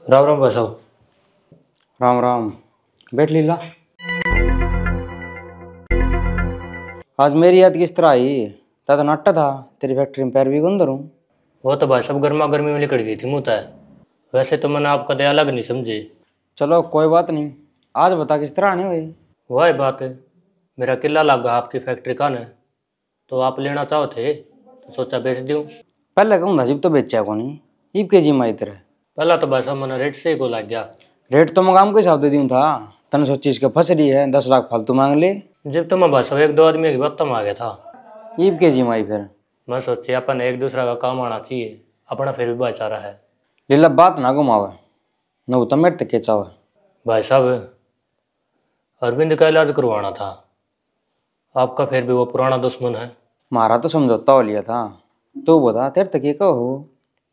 राम राम भाई साहब। राम राम। बैठ लीला। आज मेरी याद किस तरह आई? ता तो नट्टा था तेरी फैक्ट्री में पैर भी अंदर हूँ। वो तो भाई साहब गर्मा गर्मी में निकल गई थी मुँह है। वैसे तो मैंने आपका दया अलग नहीं समझे। चलो कोई बात नहीं, आज बता किस तरह आने हुए? वही बात है, मेरा किला लगा आपकी फैक्ट्री का ने, तो आप लेना चाहो थे तो सोचा बेच दूँ। पहले कहूँ था, जिब तो बेचा को नहीं, ईब के जी माई तेरे। पहला तो भाई साहब मैंने रेट से ही को लग गया। रेट तो मैं काम के हिसाब से दूँ था, तने सोची इसके फंस रही है 10 लाख फालतू मांग ले। जब तो मैं भाई साहब एक दो आदमी की बात आ गया था। ईब के जी माई फिर मैं सोची अपन एक दूसरा का काम आना चाहिए, अपना फिर भी भाईचारा है। लीला बात ना घुमावे, न तो मेरे तक केचा हुआ। भाई साहब अरविंद का इलाज करवाना था, आपका फिर भी वो पुराना दुश्मन है। मारा तो समझौता हो लिया था, तो बता तेरे तक ये कहो।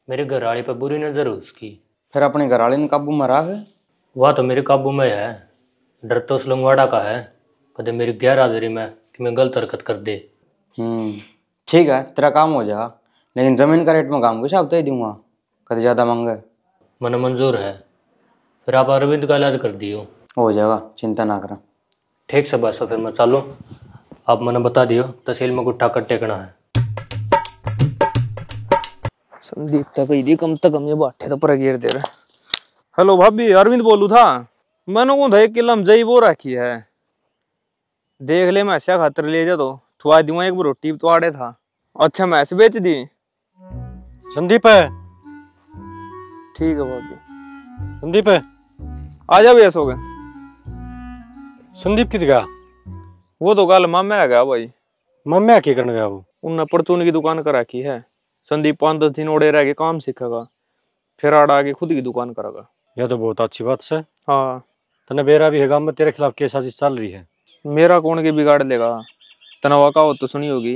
मेरी घरवाली पर बुरी नजर है उसकी। फिर अपने घर वाले ने काबू में रख। वह तो मेरे काबू में है, डर तो उस लंगवाड़ा का है, कदे मेरी गैर हाजिरी में कि मैं गलत हरकत कर दे। ठीक है, तेरा काम हो जा, लेकिन जमीन का रेट में काम कुछ आप तो ही दूंगा, कभी ज्यादा मांगे। मन मंजूर है, फिर आप अरविंद का इलाज कर दियो। हो जाएगा, चिंता ना करा। ठीक से बस फिर मैं चालू, आप मैंने बता दियो तहसील में गुट्ठा कर टेकना है। संदीप तक ही कम तक हम ये बाटे तो पर गिर दे रहे। हेलो भाभी, अरविंद बोलू था। मैंने को एक किलो में जई वो रखी है, देख ले मैं ऐसा खातर ले जा तो थुआ दूंगा एक रोटी तो आड़े था। अच्छा मैं ऐसे बेच दी। संदीप है। ठीक है भाभी। संदीप है, आ जा भी ऐसो गए। संदीप कित गया? वो तो कल मामे आ गया भाई। मम्मी क्या करने गया वो? उन परचून की दुकान कर रखी है। संदीप 5-10 दिन ओड़े रह के काम सीखेगा, फिर आड़ा आके खुद की दुकान करेगा। यह तो बहुत अच्छी बात है। हाँ तने बेरा भी है गांव में तेरे खिलाफ केस साजिश चल रही है। मेरा कौन के बिगाड़ लेगा? तनवा का हो तो सुनी होगी,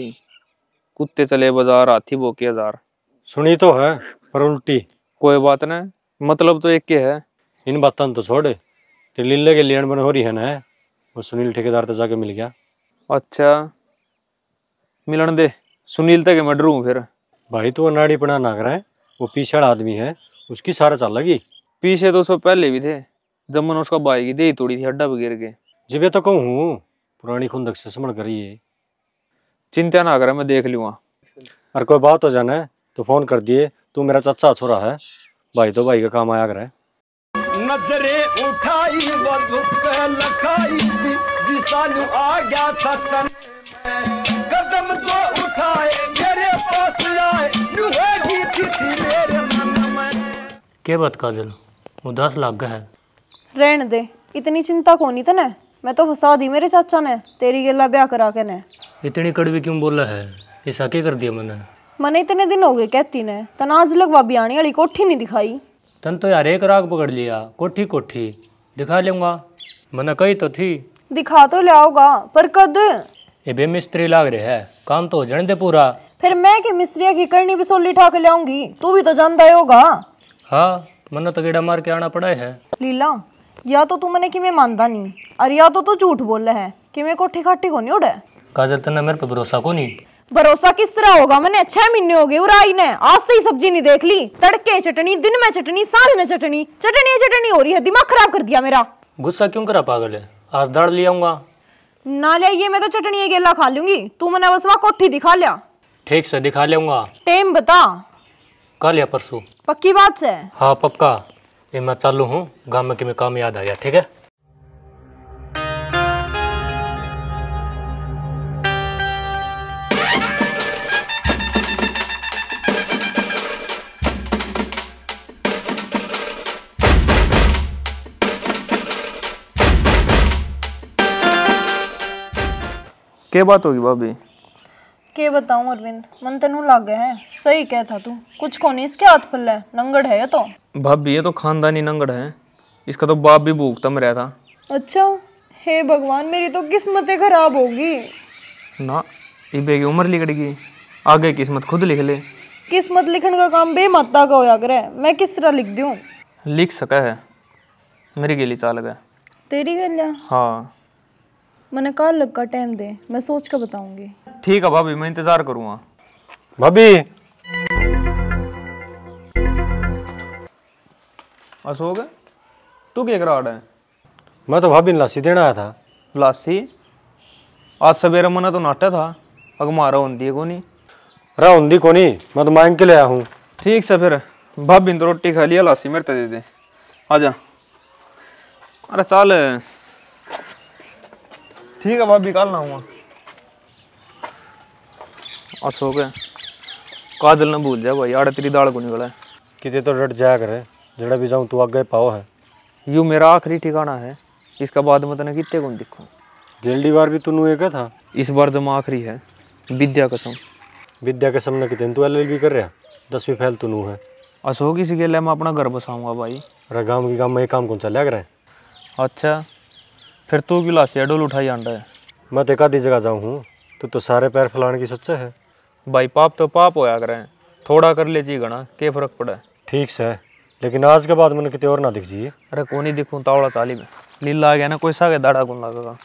कुत्ते चले बाजार हाथी भोके हजार। सुनी तो है पर उल्टी। कोई बात नहीं, मतलब तो एक के है। इन बातों तो छोड़, तेरे लीले के लेन बन हो रही है ना, वो सुनील ठेकेदार तो जाके मिल गया। अच्छा मिलन दे, सुनील तक मैं डरू फिर। भाई तो नाड़ी पड़ा ना करे, वो पीछड़ आदमी है, उसकी सारा चल लगी। पीछे तो उसको पहले भी थे, जब मैंने उसका बाई की दे तोड़ी थी हड्डा पे गिर के। जिबे तो कहूँ पुरानी खुंदक से समझ करिए। चिंता ना करे, मैं देख लूंगा। और कोई बात हो जाना है तो फोन कर दिए, तू मेरा चाचा छोरा है, भाई तो भाई का काम आया करे। नजरे उठाई लखाई दिसालू आ गया था तन, कदम तो उठाए मेरे पास आए नुहेगी थी मेरे मन में। क्या बात काजल, उदास लग गया है? रहने दे, इतनी चिंता कोनी तने। मैं तो फंसा दी मेरे चाचा ने तेरी गेला ब्याह करा के ने। इतनी कड़वी क्यों बोला है? ऐसा क्या कर दिया मैंने? मने इतने दिन हो गए कहती ने, तनाज लगवा बियानी वाली कोठी नहीं दिखाई। तन तो यार एक राग पकड़ लिया, कोठी कोठी दिखा लूंगा, मैंने कही तो थी। दिखा तो लाओगा पर कद? ये बेमिस्त्री लाग रहे है, काम तो हो जाने दे पूरा। फिर मैं के मिस्त्रिया की करनी बिसोली उठा के लाऊंगी, तू भी तो जानता ही होगा। हाँ मैंने तो गेड़ा मार के आना पड़ा है। लीला, या तो तू मने कि मैं मानता नहीं, और या तो तू झूठ बोल रहा है कि मैं कोठी खाटी को नहीं उड़े। काजल तने मेरे पे भरोसा को नहीं? भरोसा किस तरह होगा? मैंने 6 महीने हो गए उराई ने, आज से ही सब्जी नहीं देख ली। तड़के चटनी, दिन में चटनी, सांझ में चटनी, चटनी हो रही है। दिमाग खराब कर दिया मेरा। गुस्सा क्यों करा पागल है? आज दाढ़ ले आऊंगा। ना ले, ये मैं तो चटनी गेला खा लूंगी, तू मैंने बस वहाँ कोठी दिखा लिया। ठीक से दिखा लूंगा। टेम बता। कल या परसों? पक्की बात से? हाँ पक्का। ये मैं चालू हूँ, गाँव में कि मैं काम याद आया। ठीक है। क्या बात होगी भाभी? के बताऊं अरविंद, मन तेनू लग गया है। सही कहता तू, कुछ को नहीं इसके हाथ पल्ले, नंगड़ है ये तो। भाभी ये तो खानदानी नंगड़ है, इसका तो बाप भी भूखता मरा था। अच्छा, हे भगवान, मेरी तो किस्मतें खराब होगी ना। इबे की उम्र लिखड़ गई, आगे किस्मत खुद लिख ले। किस्मत लिखने का काम बेमाता का होया करे, मैं किस तरह लिख दूं? लिख सका है, मेरी गेली चाल गया। तेरी गलिया? हाँ। मैंने कल लग का टाइम दे, मैं सोच कर बताऊंगी। ठीक है भाभी, मैं इंतजार करूँगा। भाभी अशोक तू क्या करा रहा है? मैं तो भाभी ने लासी देना आया था। लासी? आज सवेरे मना तो नाटा था, अग मारा होंदी को नहीं रहा हुंदी को नहीं, मैं तो मांग के ले आया हूँ। ठीक से फिर भाभी ने तो रोटी खा लिया, लासी मेरे दे दे। आजा। अरे चल ठीक है भाभी, कल ना हुआ। अशोक काजल न भूल जा भाई, आड़े तेरी दाल को निकला है। कितने तो डट जाया करे, जड़ा भी जाऊँ तू आगे पाओ है। यू मेरा आखिरी ठिकाना है, इसका बाद में तने कितने को दिखो। गेल्डी बार भी तू एक था। इस बार जब आखिरी है, विद्या कसम। विद्या कसम ने कितने तू LLB कर रहा, 10वीं फैल तू है। अशोक इसी के लिए मैं अपना घर बसाऊंगा भाई। अरे गाँव की काम में ये काम कौन सा लग रहा है। अच्छा फिर तू क्यों लासी डोल उठाई आंडा है? मैं तो एक आधी जगह जाऊँ हूँ, तो सारे पैर फैलाने की सोचा है। भाई पाप तो पाप होया करे, थोड़ा कर ले जी गणा, क्या फर्क पड़ा है। ठीक से, लेकिन आज के बाद मैंने कितने और ना दिख जी। अरे कौन ही दिखूं तावड़ा चाली में लीला आ गया ना, कोई सा के दाड़ा कौन लगेगा।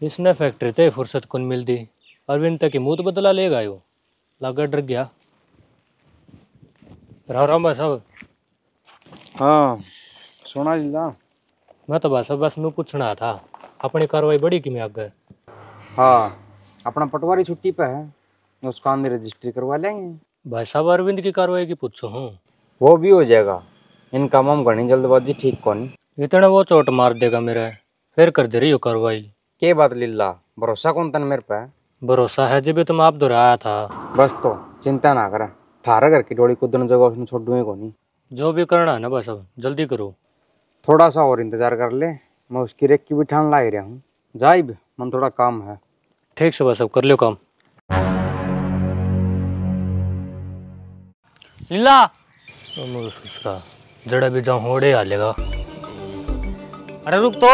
इसने फैक्ट्री ते फुर्सत कौन मिलती, अरविंद तक की मुंह तो बदला लेगा यो, लगा डर गया। राम राम भाई साहब। हाँ सोना लीला। मैं तो बस में पूछना था, अपनी कार्रवाई बड़ी कि मैं आगे। हाँ अपना पटवारी छुट्टी पे है, उसका अंदर रजिस्ट्री करवा लेंगे। भाई साहब अरविंद की कार्रवाई की पूछो हूँ। वो भी हो जाएगा, इनका काम घनी जल्दबाजी ठीक कौन। इतना वो चोट मार देगा मेरा, फिर कर दे रही हो कार्रवाई। के बात लीला, भरोसा कौन तन मेरे पे? भरोसा है जब तुम आप दोहराया था। बस तो चिंता ना कर, थारा घर की डोली कुदन जगह उसने छोड़ दूंगे को नहीं। जो भी करना है ना भाई साहब जल्दी करो। थोड़ा सा और इंतजार कर ले, मैं उसकी रेक की भी ठान ला ही रहा हूँ। जाइब मन थोड़ा काम है। ठीक से भाई साहब कर लो काम। लीला ससुरा जड़ा भी जाऊँ होड़े हालेगा। अरे रुक तो,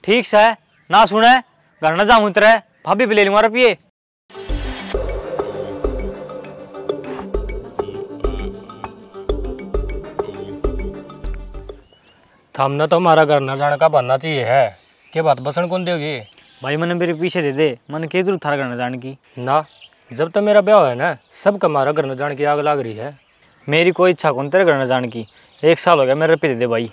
ठीक से ना सुने घर न जाऊं उतरे, भाभी भी ले लूंगा रुपये। थामना तो हमारा घर न जाने का बनना चाहिए है, क्या बात बसन कौन दोगी? भाई मैंने मेरे पीछे दे दे, मैंने क्या जरूरत थारा घर न जाने की। ना जब तक मेरा ब्याह है ना, सबका हमारा घर न जाने की आग लग रही है। मेरी कोई इच्छा कौन तेरे घर न जाने की, 1 साल हो गया मेरे रुपये दे दे भाई।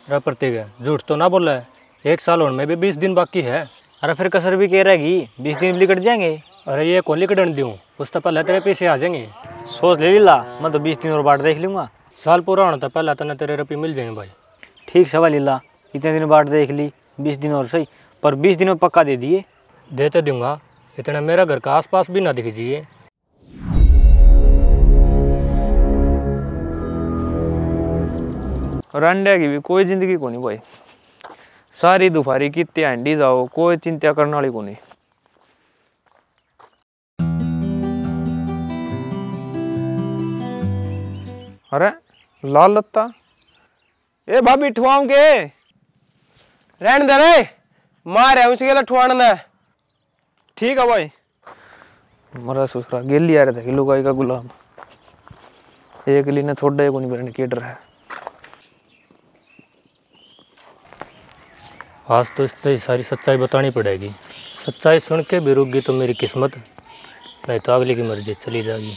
अरे प्रतीक है, झूठ तो ना बोल रहा है, 1 साल होने में भी 20 दिन बाकी है। अरे फिर कसर भी कह रहेगी, 20 दिन भी कट जाएंगे। अरे ये कौन लिकड़न दूँ, उस तो पहले तेरे पैसे आ जाएंगे। सोच ले लीला, मैं तो 20 दिन और बाट देख लूंगा। साल पूरा होने तो पहले तो तेरे रुपये मिल जाएंगे भाई। ठीक सवाल लीला, इतने दिन बाट देख ली, 20 दिन और सही, पर 20 दिन में पक्का दे दिए। देते दूंगा, इतना मेरा घर का आसपास भी ना दिखिए। रंडे की भी कोई जिंदगी को नहीं भाई, सारी दोपहरी कितने हैंडी जाओ, कोई चिंता करने वाली को नहीं। अरे लाल लत्ता, ए भाभी ठुआऊं के रहने दे रे, मार है उसके लिए ठुआने दे। ठीक है भाई। मरा ससुरा गेली आ रहा था कि लुगाई का गुलाम, एक ली ने थोड़ा को नहीं बरने के डर है। आज तो इससे सारी सच्चाई बतानी पड़ेगी, सच्चाई सुन के भी रुक गई तो मेरी किस्मत, नहीं तो अगली की मर्जी चली जाएगी।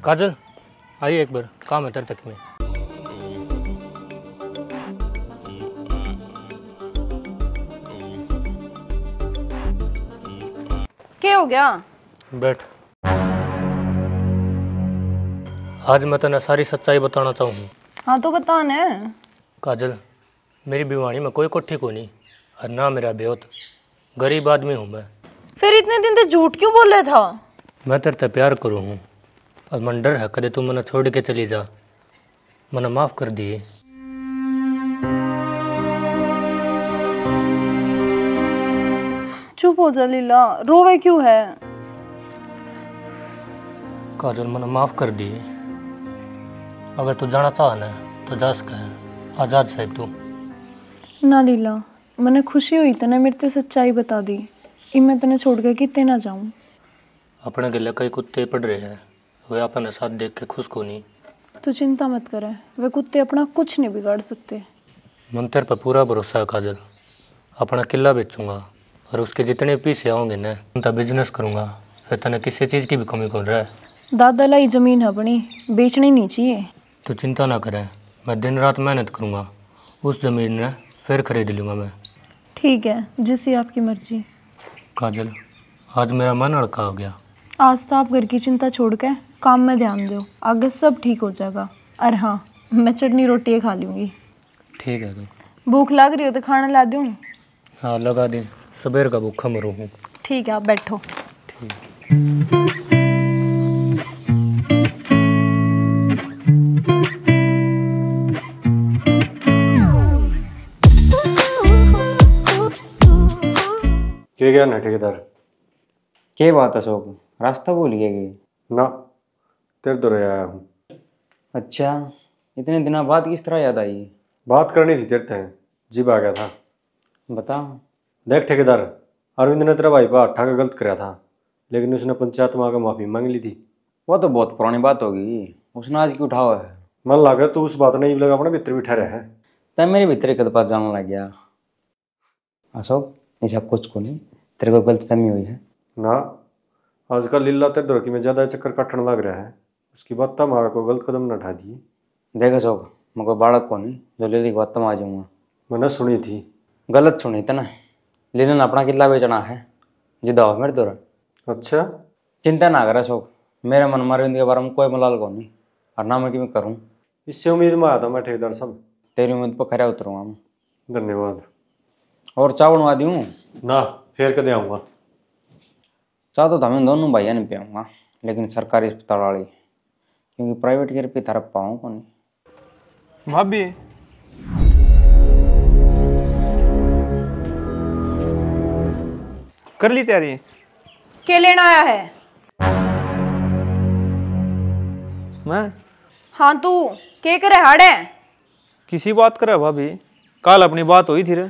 काजल आइए एक बार, काम है तेरे तक में। क्या हो गया? बैठ। आज मैं तेने सारी सच्चाई बताना चाहूँ। हाँ तो बता न। काजल, मेरी बीवानी में कोई कोठी को नहीं, और ना मेरा बेहोत, गरीब आदमी हूँ मैं। फिर इतने दिन से झूठ क्यों बोल रहा था? मैं तेरे से प्यार करूँ हूँ, और मन डर है कदे तू मना छोड़ के चली जा, मना माफ कर दिए। चुप हो जा लीला, रोवे क्यों है? काजल मना माफ कर दिए, अगर तू जाना चाह ना तो जा सका है, आजाद साहब तू। ना लीला, मैंने खुशी हुई तने मेरे ते सच्चाई बता दी, इ मैं तने छोड़ के कितने ना जाऊं। अपने गले कई कुत्ते पड़ रहे हैं, वे अपने साथ देख के खुश को नहीं। तू चिंता मत करे, वे कुत्ते अपना कुछ नहीं बिगाड़ सकते। मन तेरे पर पूरा भरोसा है काजल, अपना किला बेचूंगा और उसके जितने पैसे होंगे ना उनका बिजनेस करूंगा। फिर तने किसी चीज़ की भी कमी कौन रहा है। दादा लाई जमीन है अपनी, बेचनी नहीं चाहिए। तो चिंता ना करें, मैं दिन रात मेहनत करूंगा, उस ज़मीन ने फिर खरीद लूँगा मैं। ठीक है, जिससे आपकी मर्जी। काजल, आज मेरा मन हल्का हो गया। आज तो आप घर की चिंता छोड़ के काम में ध्यान दो, आगे सब ठीक हो जाएगा। अरे हाँ, मैं चटनी रोटी खा लूँगी। ठीक है। तो भूख लग रही हो तो खाना ला दूँ? हाँ लगा दें, सवेर का भूखा मरूँ हूँ। ठीक है, आप बैठो। के गया ना ठेकेदार? क्या बात अशोक, रास्ता भूल गए कि? ना, तेरे तो रह आया हूँ। अच्छा, इतने दिनों बाद किस तरह याद आई? बात करनी थी तेरे से, जिब आ गया था। बता। देख ठेकेदार, अरविंद ने तेरा भाई पर अट्ठा का गलत कराया था, लेकिन उसने पंचायत में आकर माफ़ी मांग ली थी। वो तो बहुत पुरानी बात होगी, उसने आज क्यों उठावा है? मन लगा तू उस बात नहीं लगा अपने भीतर भी ठहरा है। तब मेरे भीतर कद पास जाने लग गया। अशोक, ऐसा कुछ को नहीं, तेरे को गलत फहमी हुई है ना। आजकल लीला तेरे धोखी में ज़्यादा चक्कर काटने लग रहा है, उसकी बात तब हमारा को गलत कदम न उठा दिए। देख अशोक, मैं कोई बालक को नहीं जो लीली की बात में आ जाऊँगा। मैंने सुनी थी। गलत सुनी था ना, लीला ने अपना किला बेचना है, जिदा हो मेरे दौरा। अच्छा, चिंता ना कर अशोक, मेरे मन में अरविंद के बारे में कोई मलाल को नहीं, और ना मैं कि मैं करूँ। इससे उम्मीद में आया था मैं ठेकेदार साहब। तेरी उम्मीद पर खरा उतरूँगा मैं। धन्यवाद। और चाय बनवा दूँ? ना, फिर कदे आऊँगा। चाह तो हमें दोनों भैया नहीं पियाऊँगा, लेकिन सरकारी अस्पताल वाली, क्योंकि प्राइवेट केयर पे तरफ पाऊँ को नहीं। भाभी, कर ली तैयारी? क्या लेना आया है? मैं? हाँ तू क्या करे हाड़े? किसी बात करे भाभी? कल अपनी बात हुई थी रे,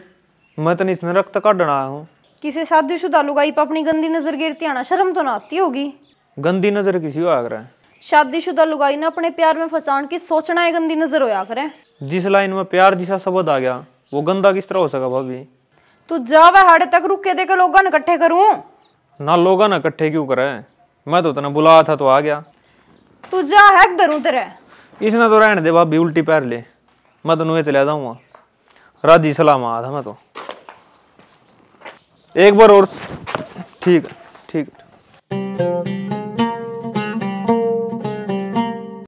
मैं तो इसने रक्त काटना आया हूँ। किसी शादीशुदा लुगाई पर अपनी गंदी नजर गिरती आना शर्म तो ना आती होगी? गंदी नजर किसी को आ रहा है? शादीशुदा लुगाई ने अपने प्यार में फंसान की सोचना है गंदी नजर होया करे। जिस लाइन में प्यार जैसा शब्द आ गया वो गंदा किस तरह हो सका भाभी? तू जावे हाड़े तक रुक के देखे लोगों ने इकट्ठे करूं ना। लोग ना इकट्ठे क्यों करे? मैं तो तने बुलाया था तो आ गया। तू जा है धरूं तेरे। इसने तो रहने दे भाभी, उल्टी पैर ले, मैं तो नुए चला जाऊंगा। राजी सलाम आया था मैं तो एक बार और। ठीक है, ठीक है।